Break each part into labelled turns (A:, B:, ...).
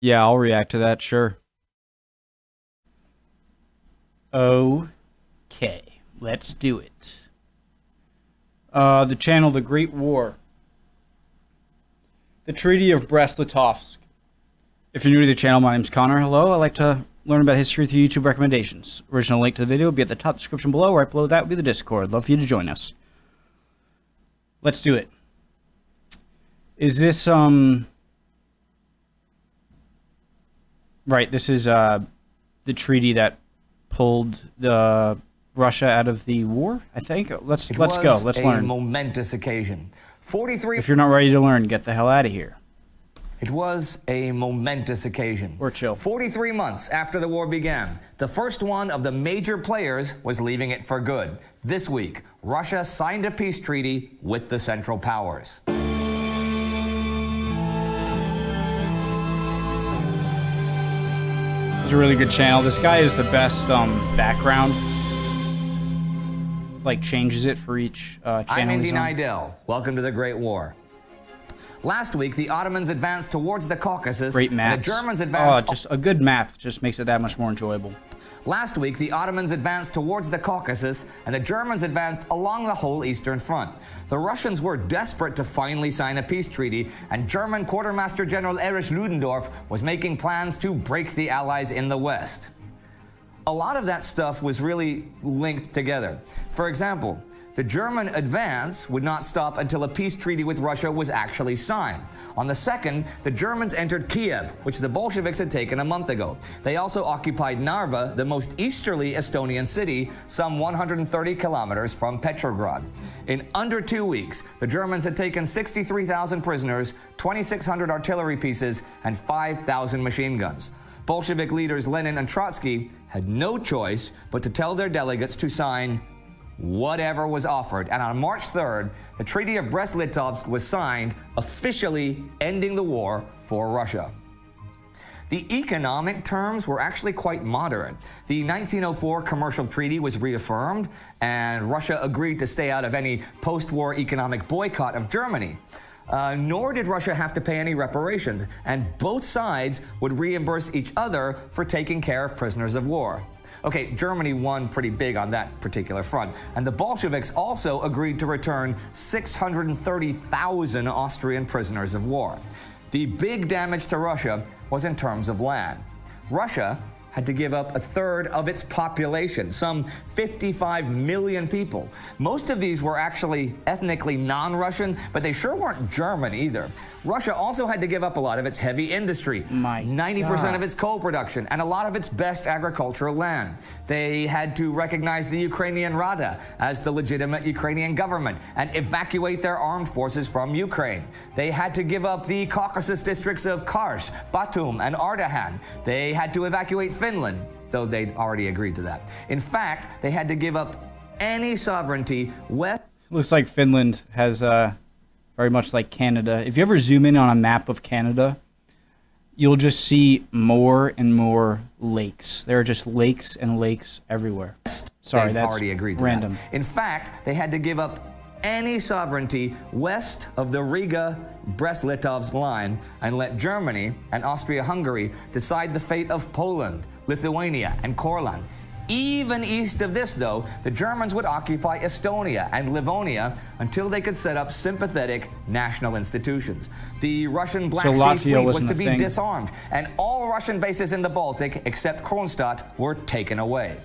A: Yeah, I'll react to that, sure.
B: Okay, let's do it.
A: The channel The Great War. The Treaty of Brest-Litovsk. If you're new to the channel, my name's Connor. Hello, I like to learn about history through YouTube recommendations. Original link to the video will be at the top description below. Right below that will be the Discord. Love for you to join us. Let's do it. Is this, Right, this is, the treaty that pulled the Russia out of the war, I think. Let's go. Let's learn.
C: It was a momentous occasion. 43.
A: If you're not ready to learn, get the hell out of here.
C: It was a momentous occasion.
A: Or chill.
C: 43 months after the war began, the first one of the major players was leaving it for good. This week, Russia signed a peace treaty with the Central Powers.
A: It's a really good channel. This guy is the best background. Like changes it for each channel.
C: I'm Indy Nidell. Welcome to the Great War. Last week, the Ottomans advanced towards the Caucasus.
A: Great maps.
C: The Germans advanced.
A: Oh, just a good map just makes it that much more enjoyable.
C: Last week, the Ottomans advanced towards the Caucasus, and the Germans advanced along the whole Eastern Front. The Russians were desperate to finally sign a peace treaty, and German Quartermaster General Erich Ludendorff was making plans to break the Allies in the West. A lot of that stuff was really linked together. For example, the German advance would not stop until a peace treaty with Russia was actually signed. On the 2nd, the Germans entered Kiev, which the Bolsheviks had taken a month ago. They also occupied Narva, the most easterly Estonian city, some 130 kilometers from Petrograd. In under 2 weeks, the Germans had taken 63,000 prisoners, 2,600 artillery pieces, and 5,000 machine guns. Bolshevik leaders Lenin and Trotsky had no choice but to tell their delegates to sign whatever was offered, and on March 3rd, the Treaty of Brest-Litovsk was signed, officially ending the war for Russia. The economic terms were actually quite moderate. The 1904 commercial treaty was reaffirmed, and Russia agreed to stay out of any post-war economic boycott of Germany. Nor did Russia have to pay any reparations, and both sides would reimburse each other for taking care of prisoners of war. Okay, Germany won pretty big on that particular front, and the Bolsheviks also agreed to return 630,000 Austrian prisoners of war. The big damage to Russia was in terms of land. Russia had to give up a third of its population, some 55 million people. Most of these were actually ethnically non-Russian, but they sure weren't German either. Russia also had to give up a lot of its heavy industry, 90% of its coal production, and a lot of its best agricultural land. They had to recognize the Ukrainian Rada as the legitimate Ukrainian government and evacuate their armed forces from Ukraine. They had to give up the Caucasus districts of Kars, Batum, and Ardahan. They had to evacuate Finland, though they'd already agreed to that. In fact, they had to give up any sovereignty west.
A: Looks like Finland has very much like Canada. If you ever zoom in on a map of Canada, you'll just see more and more lakes. There are just lakes and lakes everywhere. Sorry, that's
C: already agreed to
A: random.
C: That. In fact, they had to give up any sovereignty west of the Riga-Brest-Litovsk line and let Germany and Austria-Hungary decide the fate of Poland, Lithuania, and Courland. Even east of this, though, the Germans would occupy Estonia and Livonia until they could set up sympathetic national institutions. The Russian Black Sea Fleet was to be disarmed, and all Russian bases in the Baltic, except Kronstadt, were taken away.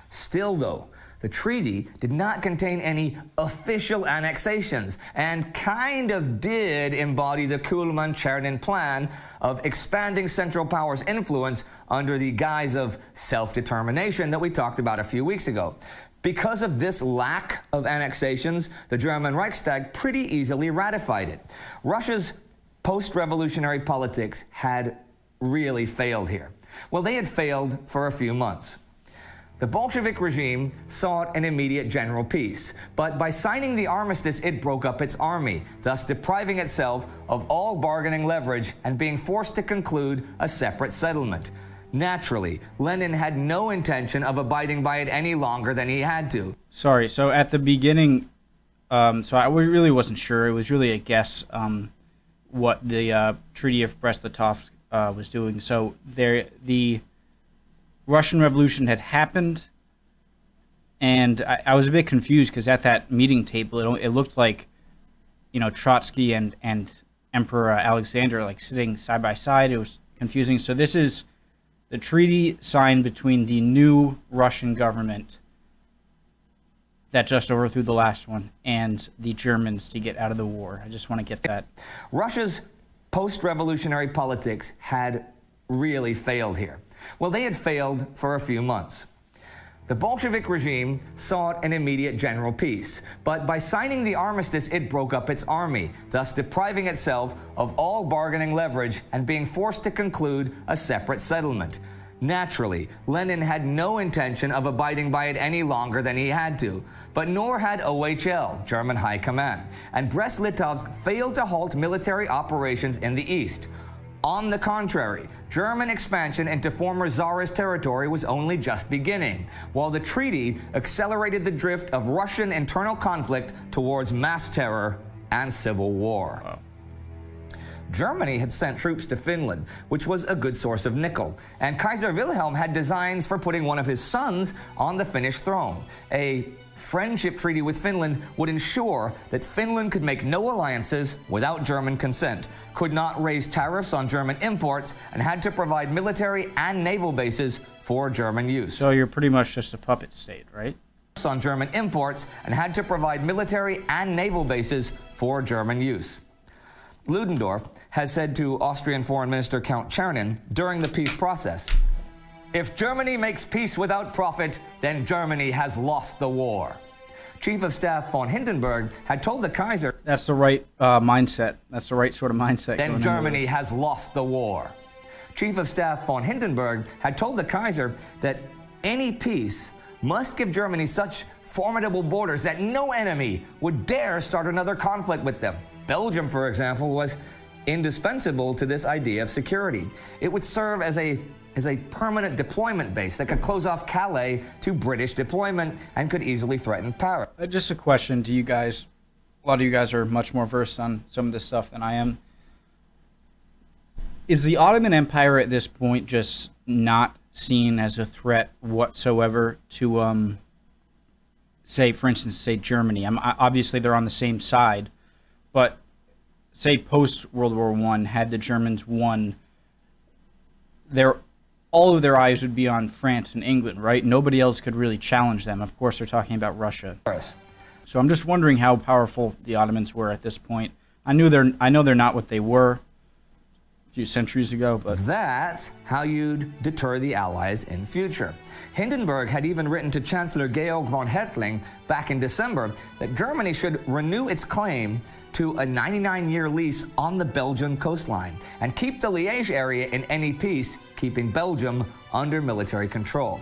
C: Still, though, the treaty did not contain any official annexations and kind of did embody the Kuhlmann-Chernin plan of expanding Central Powers' influence under the guise of self-determination that we talked about a few weeks ago. Because of this lack of annexations, the German Reichstag pretty easily ratified it. Russia's post-revolutionary politics had really failed here. Well, they had failed for a few months. The Bolshevik regime sought an immediate general peace, but by signing the armistice, it broke up its army, thus depriving itself of all bargaining leverage and being forced to conclude a separate settlement. Naturally, Lenin had no intention of abiding by it any longer than he had to.
A: Sorry, so at the beginning, so I really wasn't sure. It was really a guess what the Treaty of Brest-Litovsk was doing. So the Russian Revolution had happened, and I was a bit confused because at that meeting table, it looked like, you know, Trotsky and Emperor Alexander like sitting side by side. It was confusing. So this is the treaty signed between the new Russian government that just overthrew the last one and the Germans to get out of the war. I just want to get that.
C: Russia's post-revolutionary politics had really failed here. Well, they had failed for a few months. The Bolshevik regime sought an immediate general peace, but by signing the armistice, it broke up its army, thus depriving itself of all bargaining leverage and being forced to conclude a separate settlement. Naturally, Lenin had no intention of abiding by it any longer than he had to, but nor had OHL, German High Command, and Brest-Litovsk failed to halt military operations in the east. On the contrary, German expansion into former Tsarist territory was only just beginning, while the treaty accelerated the drift of Russian internal conflict towards mass terror and civil war. Wow. Germany had sent troops to Finland, which was a good source of nickel, and Kaiser Wilhelm had designs for putting one of his sons on the Finnish throne. A friendship treaty with Finland would ensure that Finland could make no alliances without German consent, could not raise tariffs on German imports, and had to provide military and naval bases for German use.
A: So you're pretty much just a puppet state, right?
C: On German imports, and had to provide military and naval bases for German use. Ludendorff has said to Austrian Foreign Minister Count Czernin during the peace process, "If Germany makes peace without profit, then Germany has lost the war." Chief of Staff von Hindenburg had told the Kaiser,
A: "That's the right mindset. That's the right sort of mindset."
C: "Then Germany has lost the war." Chief of Staff von Hindenburg had told the Kaiser that any peace must give Germany such formidable borders that no enemy would dare start another conflict with them. Belgium, for example, was indispensable to this idea of security. It would serve as a permanent deployment base that could close off Calais to British deployment and could easily threaten Paris.
A: Just a question to you guys. A lot of you guys are much more versed on some of this stuff than I am. Is the Ottoman Empire at this point just not seen as a threat whatsoever to, say, for instance, say Germany? Obviously, they're on the same side, but say post-World War I, had the Germans won, all of their eyes would be on France and England, right? Nobody else could really challenge them. Of course, they're talking about Russia. So I'm just wondering how powerful the Ottomans were at this point. I know they're not what they were a few centuries ago, but
C: that's how you'd deter the Allies in future. Hindenburg had even written to Chancellor Georg von Hertling back in December that Germany should renew its claim to a 99-year lease on the Belgian coastline and keep the Liège area in any peace, keeping Belgium under military control.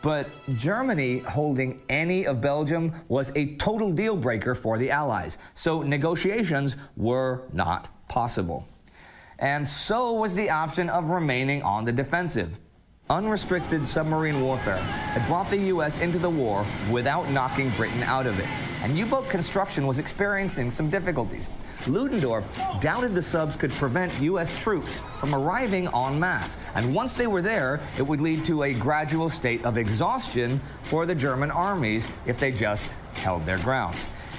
C: But Germany holding any of Belgium was a total deal breaker for the Allies, so negotiations were not possible. And so was the option of remaining on the defensive. Unrestricted submarine warfare had brought the U.S. into the war without knocking Britain out of it, and U-boat construction was experiencing some difficulties. Ludendorff doubted the subs could prevent U.S. troops from arriving en masse, and once they were there, it would lead to a gradual state of exhaustion for the German armies if they just held their ground.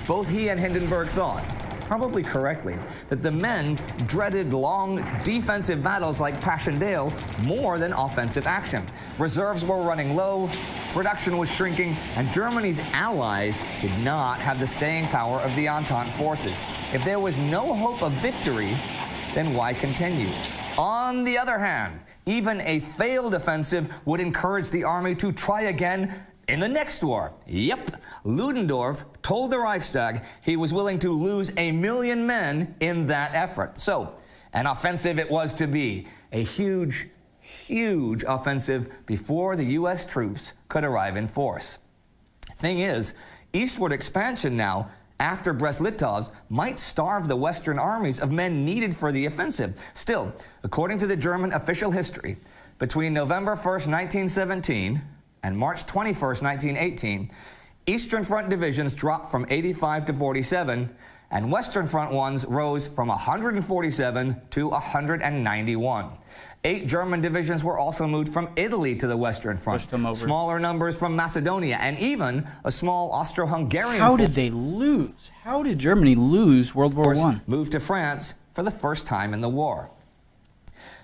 C: Both he and Hindenburg thought, probably correctly, that the men dreaded long defensive battles like Passchendaele more than offensive action. Reserves were running low, production was shrinking, and Germany's allies did not have the staying power of the Entente forces. If there was no hope of victory, then why continue? On the other hand, even a failed offensive would encourage the army to try again in the next war. Yep, Ludendorff told the Reichstag he was willing to lose 1 million men in that effort. So, an offensive it was to be. A huge, huge offensive before the U.S. troops could arrive in force. Thing is, eastward expansion now, after Brest-Litovsk, might starve the Western armies of men needed for the offensive. Still, according to the German official history, between November 1st, 1917, and March 21st, 1918, Eastern Front divisions dropped from 85 to 47, and Western Front ones rose from 147 to 191. 8 German divisions were also moved from Italy to the Western Front.
A: Pushed them over.
C: Smaller numbers from Macedonia, and even a small Austro-Hungarian
A: How did they lose? How did Germany lose World War I?
C: Moved to France for the first time in the war.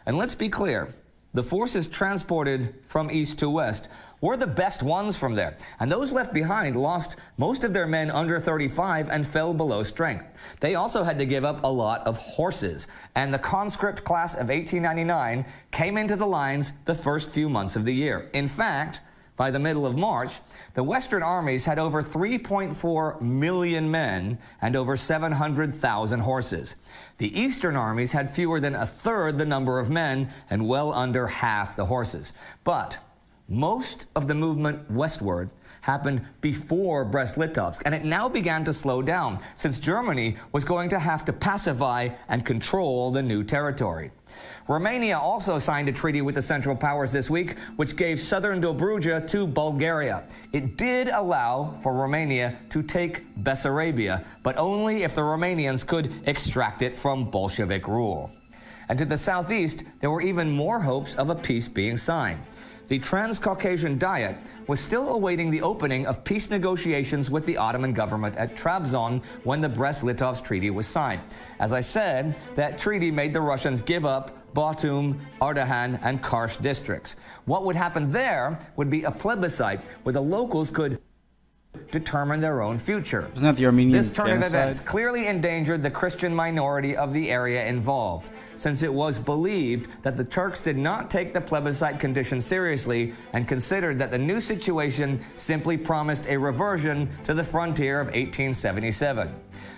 C: And let's be clear, the forces transported from east to west were the best ones from there, and those left behind lost most of their men under 35 and fell below strength. They also had to give up a lot of horses, and the conscript class of 1899 came into the lines the first few months of the year. In fact, by the middle of March, the Western armies had over 3.4 million men and over 700,000 horses. The Eastern armies had fewer than a third the number of men and well under half the horses. But most of the movement westward happened before Brest-Litovsk, and it now began to slow down since Germany was going to have to pacify and control the new territory. Romania also signed a treaty with the Central Powers this week, which gave southern Dobruja to Bulgaria. It did allow for Romania to take Bessarabia, but only if the Romanians could extract it from Bolshevik rule. And to the southeast, there were even more hopes of a peace being signed. The Transcaucasian Diet was still awaiting the opening of peace negotiations with the Ottoman government at Trabzon when the Brest-Litovsk Treaty was signed. As I said, that treaty made the Russians give up Batum, Ardahan, and Kars districts. What would happen there would be a plebiscite where the locals could determine their own future.
A: Isn't that the Armenian
C: This turn of
A: genocide?
C: events clearly endangered the Christian minority of the area involved, since it was believed that the Turks did not take the plebiscite condition seriously and considered that the new situation simply promised a reversion to the frontier of 1877.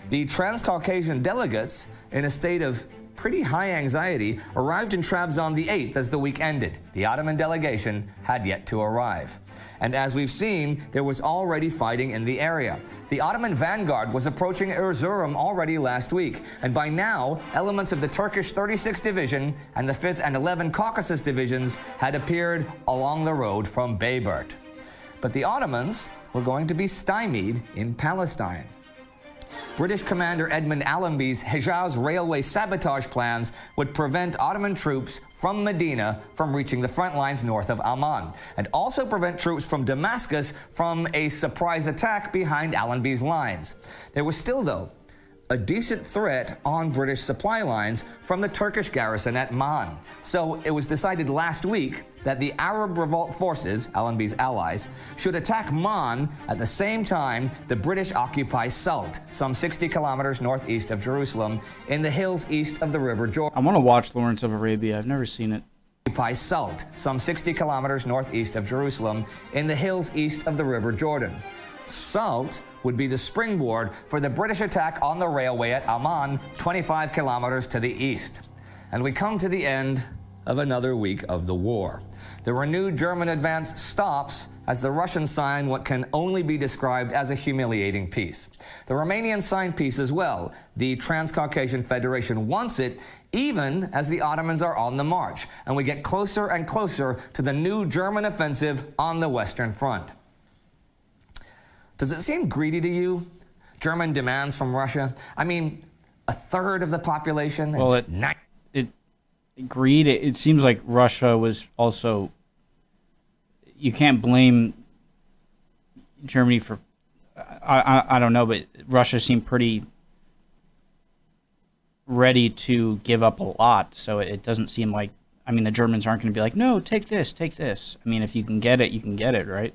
C: The Transcaucasian delegates, in a state of pretty high anxiety, arrived in Trabzon the 8th as the week ended. The Ottoman delegation had yet to arrive. And as we've seen, there was already fighting in the area. The Ottoman vanguard was approaching Erzurum already last week, and by now, elements of the Turkish 36th Division and the 5th and 11th Caucasus Divisions had appeared along the road from Bayburt. But the Ottomans were going to be stymied in Palestine. British Commander Edmund Allenby's Hejaz railway sabotage plans would prevent Ottoman troops from Medina from reaching the front lines north of Amman, and also prevent troops from Damascus from a surprise attack behind Allenby's lines. There was still, though, a decent threat on British supply lines from the Turkish garrison at Man. So it was decided last week that the Arab revolt forces, Allenby's allies, should attack Man at the same time the British occupy Salt, some 60 kilometers northeast of Jerusalem, in the hills east of the River Jordan.
A: I want to watch Lawrence of Arabia. I've never seen it.
C: Occupy Salt, some 60 kilometers northeast of Jerusalem, in the hills east of the River Jordan. Salt would be the springboard for the British attack on the railway at Amman, 25 kilometers to the east. And we come to the end of another week of the war. The renewed German advance stops as the Russians sign what can only be described as a humiliating peace. The Romanians signed peace as well. The Transcaucasian Federation wants it, even as the Ottomans are on the march, and we get closer and closer to the new German offensive on the Western Front. Does it seem greedy to you? German demands from Russia? I mean, a third of the population?
A: Well, it seems like Russia was also... You can't blame Germany for... I don't know, but Russia seemed pretty ready to give up a lot, so it doesn't seem like... I mean, the Germans aren't going to be like, no, take this, take this. I mean, if you can get it, you can get it, right?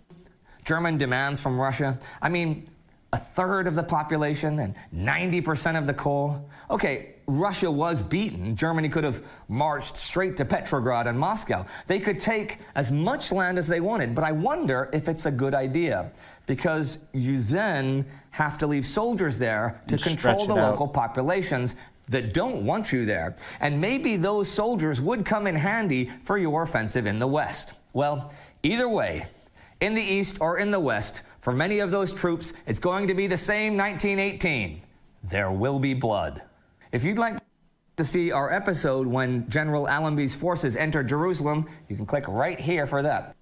C: German demands from Russia? I mean, a third of the population and 90% of the coal? Okay, Russia was beaten. Germany could have marched straight to Petrograd and Moscow. They could take as much land as they wanted, but I wonder if it's a good idea, because you then have to leave soldiers there to control the local populations that don't want you there. And maybe those soldiers would come in handy for your offensive in the West. Well, either way, in the East or in the West, for many of those troops, it's going to be the same 1918. There will be blood. If you'd like to see our episode when General Allenby's forces entered Jerusalem, you can click right here for that.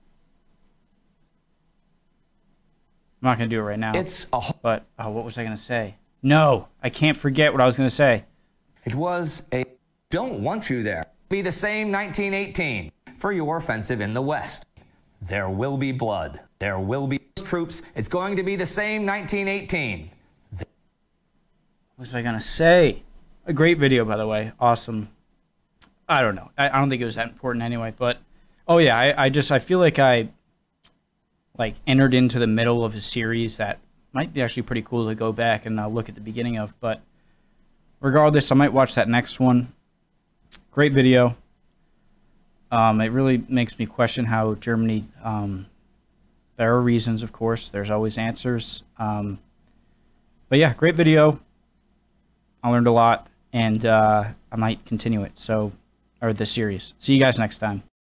A: I'm not going to do it right now.
C: It's a...
A: But, what was I going to say? No, I can't forget what I was going to say.
C: It was a don't want you there. Be the same 1918 for your offensive in the West. There will be blood. There will be troops. It's going to be the same 1918.
A: What was I going to say? A great video, by the way. Awesome. I don't know. I don't think it was that important anyway, but oh yeah, I feel like I entered into the middle of a series that might be actually pretty cool to go back and look at the beginning of, but regardless, I might watch that next one. Great video. It really makes me question how Germany, there are reasons, of course, there's always answers. But yeah, great video. I learned a lot, and I might continue it, or the series. See you guys next time.